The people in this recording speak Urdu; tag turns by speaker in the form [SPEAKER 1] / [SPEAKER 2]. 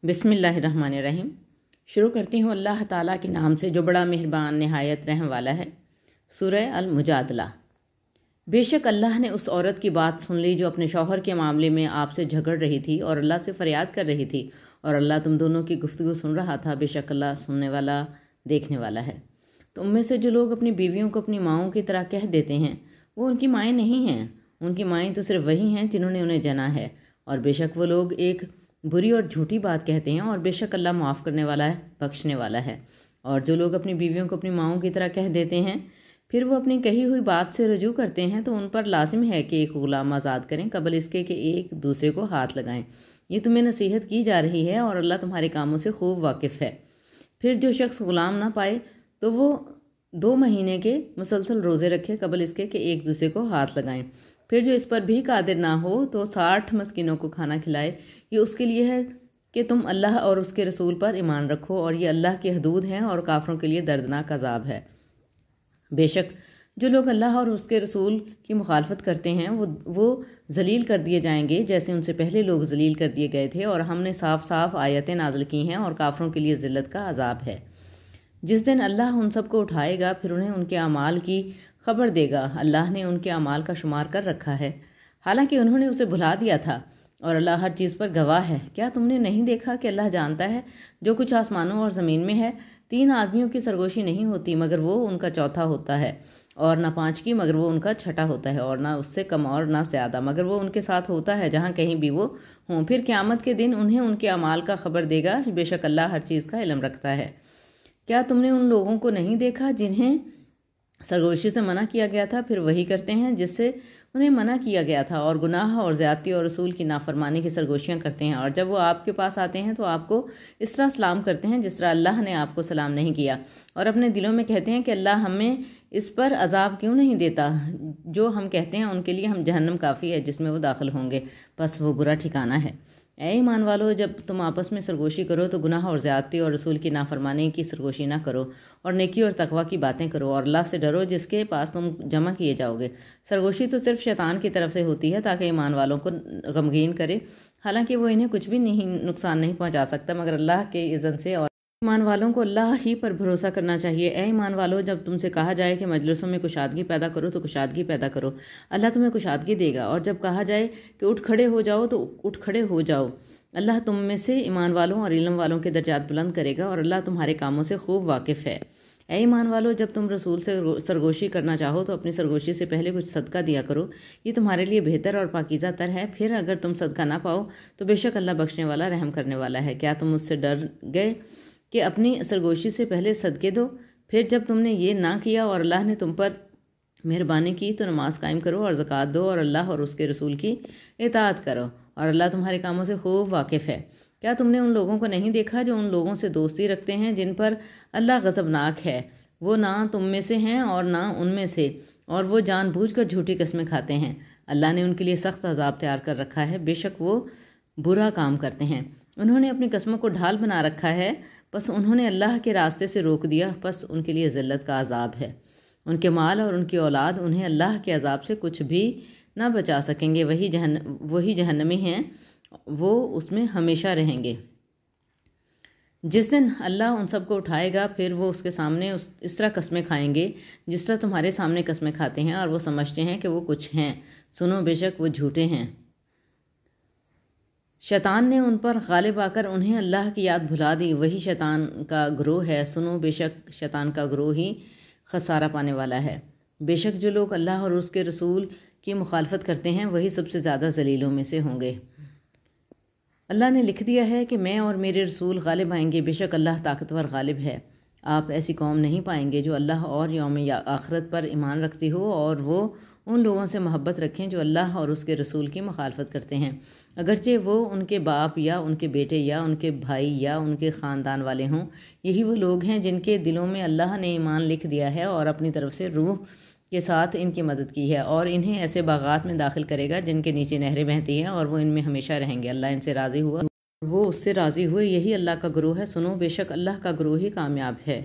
[SPEAKER 1] بسم اللہ الرحمن الرحیم۔ شروع کرتی ہوں اللہ تعالیٰ کے نام سے جو بڑا مہربان نہایت رحم والا ہے۔ سورہ المجادلہ۔ بے شک اللہ نے اس عورت کی بات سن لی جو اپنے شوہر کے معاملے میں آپ سے جھگڑ رہی تھی اور اللہ سے فریاد کر رہی تھی، اور اللہ تم دونوں کی گفتگو سن رہا تھا۔ بے شک اللہ سننے والا دیکھنے والا ہے۔ تم میں سے جو لوگ اپنی بیویوں کو اپنی ماؤں کی طرح کہہ دیتے ہیں، وہ ان کی مائیں نہیں ہیں، ان کی مائیں تو صرف وہی ہیں جنہوں نے انہیں جنا ہے، اور بے شک وہ لوگ ایک بری اور جھوٹی بات کہتے ہیں، اور بے شک اللہ معاف کرنے والا ہے، بخشنے والا ہے۔ اور جو لوگ اپنی بیویوں کو اپنی ماؤں کی طرح کہہ دیتے ہیں پھر وہ اپنی کہی ہوئی بات سے رجوع کرتے ہیں تو ان پر لازم ہے کہ ایک غلام آزاد کریں قبل اس کے کہ ایک دوسرے کو ہاتھ لگائیں۔ یہ تمہیں نصیحت کی جا رہی ہے اور اللہ تمہارے کاموں سے خوب واقف ہے۔ پھر جو شخص غلام نہ پائے تو وہ 2 مہینے کے مسلسل روزے رکھے قبل اس کے کہ ایک دوسرے کو ہاتھ لگائیں۔ پھر جو اس پر بھی قادر نہ ہو تو 60 مسکینوں کو کھانا کھلائے۔ یہ اس کے لیے ہے کہ تم اللہ اور اس کے رسول پر ایمان رکھو، اور یہ اللہ کی حدود ہیں اور کافروں کے لیے دردناک عذاب ہے۔ بے شک جو لوگ اللہ اور اس کے رسول کی مخالفت کرتے ہیں وہ ذلیل کر دیے جائیں گے جیسے ان سے پہلے لوگ ذلیل کر دیے گئے تھے، اور ہم نے صاف صاف آیتیں نازل کی ہیں، اور کافروں کے لیے ذلت کا عذاب ہے۔ جس دن اللہ ان سب کو اٹھائے گا پھر انہیں ان کے اعمال کی خبر دے گا۔ اللہ نے ان کے اعمال کا شمار کر رکھا ہے، حالانکہ انہوں نے اسے بھلا دیا تھا، اور اللہ ہر چیز پر گواہ ہے۔ کیا تم نے نہیں دیکھا کہ اللہ جانتا ہے جو کچھ آسمانوں اور زمین میں ہے؟ 3 آدمیوں کی سرگوشی نہیں ہوتی مگر وہ ان کا چوتھا ہوتا ہے، اور نہ 5 کی مگر وہ ان کا چھٹا ہوتا ہے، اور نہ اس سے کم اور نہ زیادہ مگر وہ ان کے ساتھ ہوتا ہے جہاں کہیں بھی وہ ہوں۔ پھر قیامت کے دن انہیں ان کے اعمال کا خبر دے گا۔ بے شک اللہ ہر چیز کا علم رکھتا ہے۔ کیا تم نے ان لوگوں کو نہیں دیکھا جنہیں سرگوشی سے منع کیا گیا تھا، پھر وہی کرتے ہیں جس سے انہیں منع کیا گیا تھا، اور گناہ اور زیادتی اور رسول کی نافرمانی کی سرگوشیاں کرتے ہیں، اور جب وہ آپ کے پاس آتے ہیں تو آپ کو اس طرح سلام کرتے ہیں جس طرح اللہ نے آپ کو سلام نہیں کیا، اور اپنے دلوں میں کہتے ہیں کہ اللہ ہمیں اس پر عذاب کیوں نہیں دیتا۔ جو ہم کہتے ہیں ان کے لیے ہم جہنم کافی ہے جس میں وہ داخل ہوں گے، بس وہ برا ٹھکانہ ہے۔ اے ایمان والو، جب تم آپس میں سرگوشی کرو تو گناہ اور زیادتی اور رسول کی نافرمانی کی سرگوشی نہ کرو، اور نیکی اور تقوی کی باتیں کرو، اور اللہ سے ڈرو جس کے پاس تم جمع کیے جاؤ گے۔ سرگوشی تو صرف شیطان کی طرف سے ہوتی ہے تاکہ ایمان والوں کو غمگین کرے، حالانکہ وہ انہیں کچھ بھی نقصان نہیں پہنچا سکتا مگر اللہ کے اذن سے، اور ایمان والوں کو اللہ ہی پر بھروسہ کرنا چاہیے۔ اے ایمان والو، جب تم سے کہا جائے کہ مجلسوں میں کشادگی پیدا کرو تو کشادگی پیدا کرو، اللہ تمہیں کشادگی دے گا، اور جب کہا جائے کہ اٹھ کھڑے ہو جاؤ تو اٹھ کھڑے ہو جاؤ، اللہ تم میں سے ایمان والوں اور علم والوں کے درجات بلند کرے گا، اور اللہ تمہارے کاموں سے خوب واقف ہے۔ اے ایمان والو، جب تم رسول سے سرگوشی کرنا چاہو تو اپنی سرگوشی سے پہلے کچھ صدقہ دیا کرو، یہ تمہارے لیے بہتر اور پاکیزہ تر ہے۔ پھر اگر تم صدقہ نہ پاؤ تو بے شک اللہ بخشنے والا رحم کرنے والا ہے۔ کیا تم اس سے ڈر گئے کہ اپنی سرگوشی سے پہلے صدقے دو؟ پھر جب تم نے یہ نہ کیا اور اللہ نے تم پر مہربانی کی تو نماز قائم کرو اور زکوٰۃ دو، اور اللہ اور اس کے رسول کی اطاعت کرو، اور اللہ تمہارے کاموں سے خوب واقف ہے۔ کیا تم نے ان لوگوں کو نہیں دیکھا جو ان لوگوں سے دوستی رکھتے ہیں جن پر اللہ غضبناک ہے؟ وہ نہ تم میں سے ہیں اور نہ ان میں سے، اور وہ جان بوجھ کر جھوٹی قسمیں کھاتے ہیں۔ اللہ نے ان کے لیے سخت عذاب تیار کر رکھا ہے، بے شک وہ برا کام کرتے ہیں۔ انہوں نے اپنی قسموں کو ڈھال بنا رکھا ہے، بس انہوں نے اللہ کے راستے سے روک دیا، بس ان کے لیے ذلت کا عذاب ہے۔ ان کے مال اور ان کی اولاد انہیں اللہ کے عذاب سے کچھ بھی نہ بچا سکیں گے، وہی جہنمی ہیں، وہ اس میں ہمیشہ رہیں گے۔ جس دن اللہ ان سب کو اٹھائے گا پھر وہ اس کے سامنے اس طرح قسمیں کھائیں گے جس طرح تمہارے سامنے قسمیں کھاتے ہیں، اور وہ سمجھتے ہیں کہ وہ کچھ ہیں، سنو بے شک وہ جھوٹے ہیں۔ شیطان نے ان پر غالب آ کر انہیں اللہ کی یاد بھلا دی، وہی شیطان کا گروہ ہے، سنو بے شک شیطان کا گروہ ہی خسارہ پانے والا ہے۔ بے شک جو لوگ اللہ اور اس کے رسول کی مخالفت کرتے ہیں وہی سب سے زیادہ ذلیلوں میں سے ہوں گے۔ اللہ نے لکھ دیا ہے کہ میں اور میرے رسول غالب آئیں گے، بے شک اللہ طاقتور غالب ہے۔ آپ ایسی قوم نہیں پائیں گے جو اللہ اور یوم آخرت پر ایمان رکھتی ہو اور وہ ان لوگوں سے محبت رکھیں جو اللہ اور اس کے رسول کی مخالفت کرتے ہیں، اگرچہ وہ ان کے باپ یا ان کے بیٹے یا ان کے بھائی یا ان کے خاندان والے ہوں۔ یہی وہ لوگ ہیں جن کے دلوں میں اللہ نے ایمان لکھ دیا ہے اور اپنی طرف سے روح کے ساتھ ان کی مدد کی ہے، اور انہیں ایسے باغات میں داخل کرے گا جن کے نیچے نہریں بہتی ہیں، اور وہ ان میں ہمیشہ رہیں گے۔ اللہ ان سے راضی ہوا، وہ اس سے راضی ہوئے، یہی اللہ کا گروہ ہے، سنو بے شک اللہ کا گروہ ہی کامیاب ہے۔